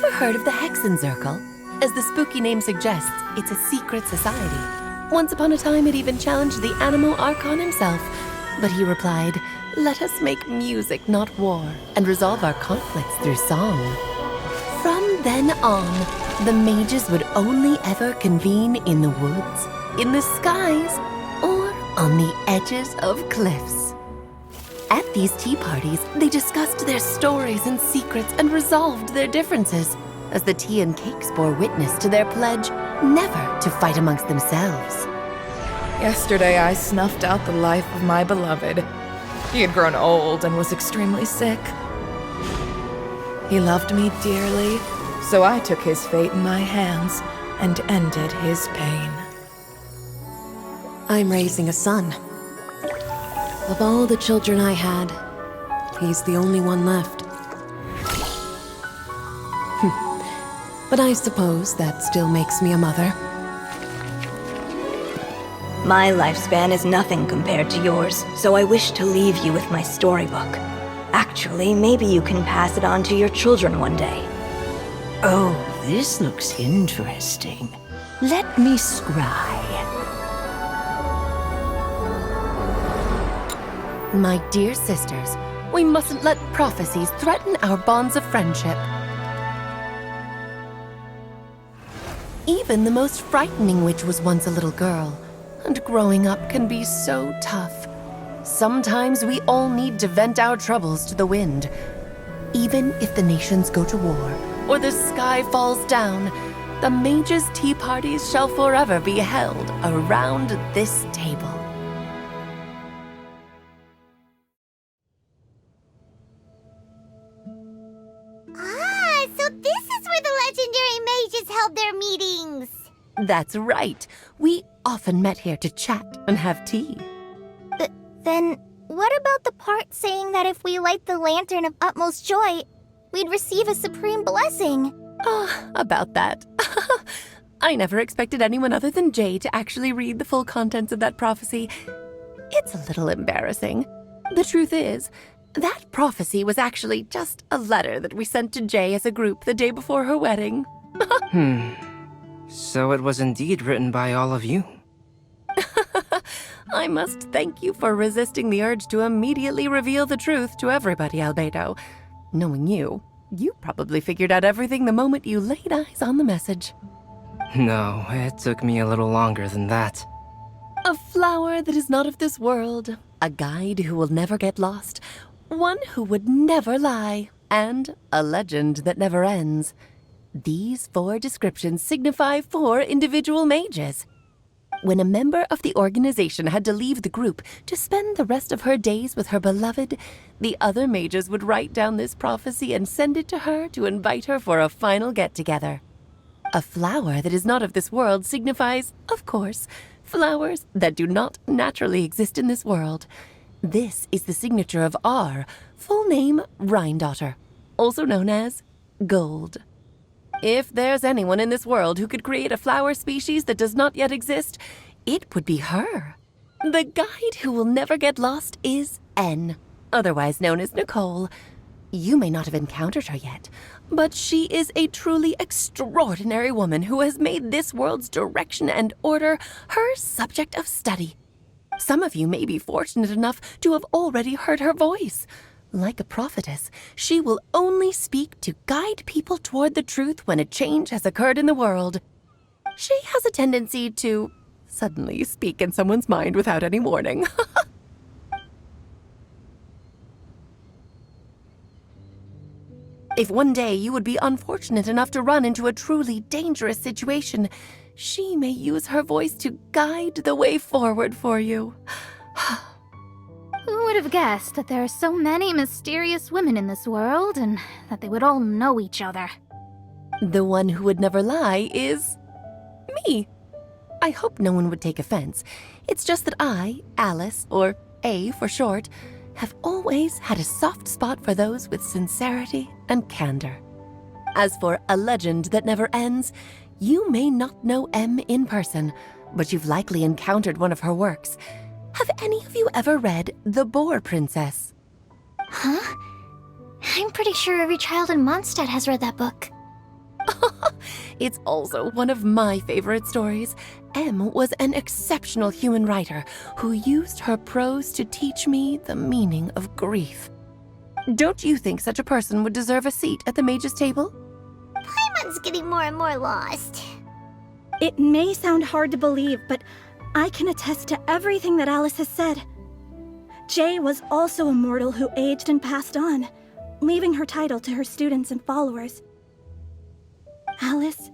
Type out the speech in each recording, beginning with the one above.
Ever heard of the Hexenzirkel? As the spooky name suggests, it's a secret society. Once upon a time, it even challenged the Animal Archon himself. But he replied, "Let us make music, not war, and resolve our conflicts through song." From then on, the mages would only ever convene in the woods, in the skies, or on the edges of cliffs. At these tea parties, they discussed their stories and secrets and resolved their differences, as the tea and cakes bore witness to their pledge never to fight amongst themselves. Yesterday I snuffed out the life of my beloved. He had grown old and was extremely sick. He loved me dearly, so I took his fate in my hands and ended his pain. I'm raising a son. Of all the children I had, he's the only one left. But I suppose that still makes me a mother. My lifespan is nothing compared to yours, so I wish to leave you with my storybook. Actually, maybe you can pass it on to your children one day. Oh, this looks interesting. Let me scry. My dear sisters, we mustn't let prophecies threaten our bonds of friendship. Even the most frightening witch was once a little girl, and growing up can be so tough. Sometimes we all need to vent our troubles to the wind. Even if the nations go to war, or the sky falls down, the mages' tea parties shall forever be held around this table. So this is where the legendary mages held their meetings! That's right. We often met here to chat and have tea. Then, what about the part saying that if we light the lantern of utmost joy, we'd receive a supreme blessing? About that. I never expected anyone other than Jay to actually read the full contents of that prophecy. It's a little embarrassing. The truth is, that prophecy was actually just a letter that we sent to Jay as a group the day before her wedding. So it was indeed written by all of you. I must thank you for resisting the urge to immediately reveal the truth to everybody, Albedo. Knowing you, you probably figured out everything the moment you laid eyes on the message. No, it took me a little longer than that. A flower that is not of this world, a guide who will never get lost, one who would never lie, and a legend that never ends. These 4 descriptions signify 4 individual mages. When a member of the organization had to leave the group to spend the rest of her days with her beloved, the other mages would write down this prophecy and send it to her to invite her for a final get-together. A flower that is not of this world signifies, of course, flowers that do not naturally exist in this world. This is the signature of our full name, Rhindaughter, also known as Gold. If there's anyone in this world who could create a flower species that does not yet exist, it would be her. The guide who will never get lost is N, otherwise known as Nicole. You may not have encountered her yet, but she is a truly extraordinary woman who has made this world's direction and order her subject of study. Some of you may be fortunate enough to have already heard her voice. Like a prophetess, she will only speak to guide people toward the truth when a change has occurred in the world. She has a tendency to suddenly speak in someone's mind without any warning. If one day you would be unfortunate enough to run into a truly dangerous situation, she may use her voice to guide the way forward for you. Who would have guessed that there are so many mysterious women in this world, and that they would all know each other? The one who would never lie is me. I hope no one would take offense. It's just that I, Alice, or A for short, have always had a soft spot for those with sincerity and candor. As for a legend that never ends, you may not know M in person, but you've likely encountered one of her works. Have any of you ever read The Boar Princess? Huh? I'm pretty sure every child in Mondstadt has read that book. It's also one of my favorite stories. Em was an exceptional human writer who used her prose to teach me the meaning of grief. Don't you think such a person would deserve a seat at the mage's table? Paimon's getting more and more lost. It may sound hard to believe, but I can attest to everything that Alice has said. Jay was also a mortal who aged and passed on, leaving her title to her students and followers. Alice,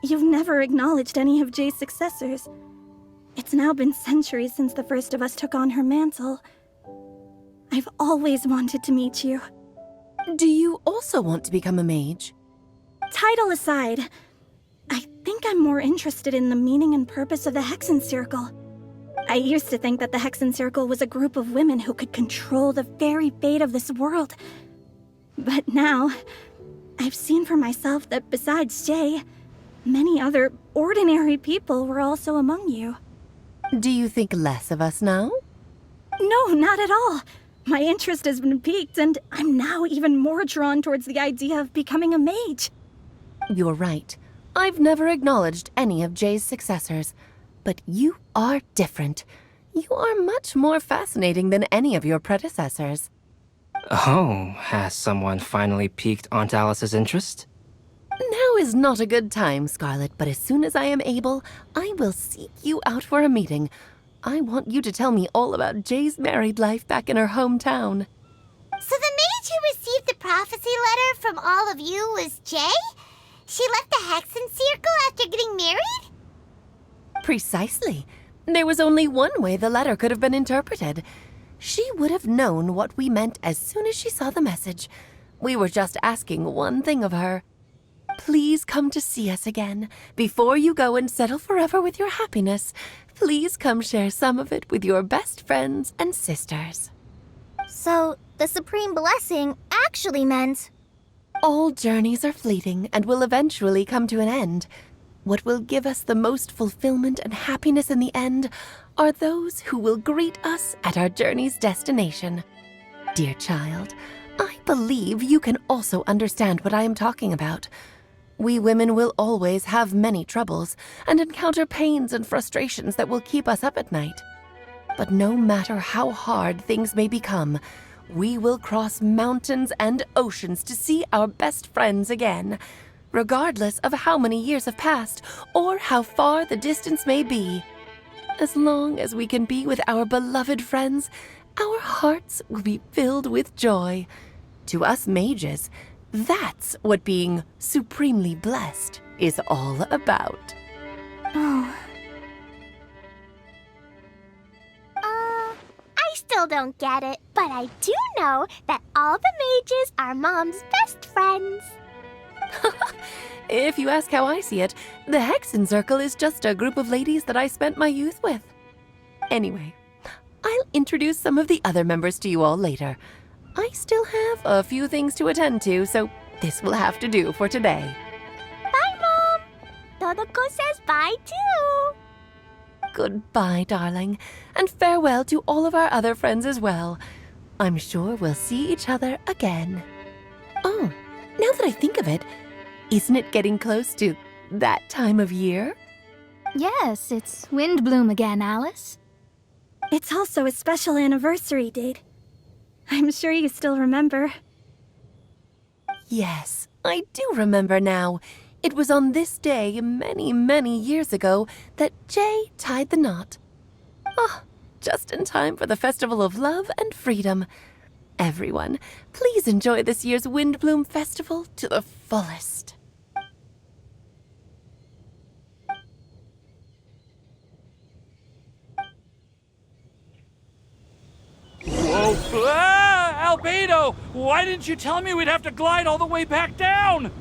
you've never acknowledged any of Jay's successors. It's now been centuries since the first of us took on her mantle. I've always wanted to meet you. Do you also want to become a mage? Title aside, I think I'm more interested in the meaning and purpose of the Hexen Circle. I used to think that the Hexen Circle was a group of women who could control the very fate of this world. But now, I've seen for myself that besides Jay, many other ordinary people were also among you. Do you think less of us now? No, not at all. My interest has been piqued, and I'm now even more drawn towards the idea of becoming a mage. You're right. I've never acknowledged any of Jay's successors. But you are different. You are much more fascinating than any of your predecessors. Oh, has someone finally piqued Aunt Alice's interest? Now is not a good time, Scarlet, but as soon as I am able, I will seek you out for a meeting. I want you to tell me all about Jay's married life back in her hometown. So the mage who received the prophecy letter from all of you was Jay? She left the Hexen Circle after getting married? Precisely. There was only one way the letter could have been interpreted. She would have known what we meant as soon as she saw the message. We were just asking one thing of her. Please come to see us again. Before you go and settle forever with your happiness, please come share some of it with your best friends and sisters. So, the Supreme Blessing actually meant... All journeys are fleeting and will eventually come to an end. What will give us the most fulfillment and happiness in the end are those who will greet us at our journey's destination. Dear child, I believe you can also understand what I am talking about. We women will always have many troubles and encounter pains and frustrations that will keep us up at night. But no matter how hard things may become, we will cross mountains and oceans to see our best friends again, regardless of how many years have passed or how far the distance may be. As long as we can be with our beloved friends, our hearts will be filled with joy. To us mages, that's what being supremely blessed is all about. Oh, I still don't get it, but I do know that all the mages are Mom's best friends. If you ask how I see it, the Hexen Circle is just a group of ladies that I spent my youth with. Anyway, I'll introduce some of the other members to you all later. I still have a few things to attend to, so this will have to do for today. Bye, Mom! Todoko says bye, too! Goodbye, darling, and farewell to all of our other friends as well. I'm sure we'll see each other again. Oh, now that I think of it, isn't it getting close to that time of year? Yes, it's Windbloom again, Alice. it's also a special anniversary date. I'm sure you still remember. Yes, I do remember now. It was on this day many, many years ago that Jay tied the knot. Ah, just in time for the Festival of Love and Freedom. Everyone, please enjoy this year's Windbloom Festival to the fullest. Whoa! Ah! Albedo! Why didn't you tell me we'd have to glide all the way back down?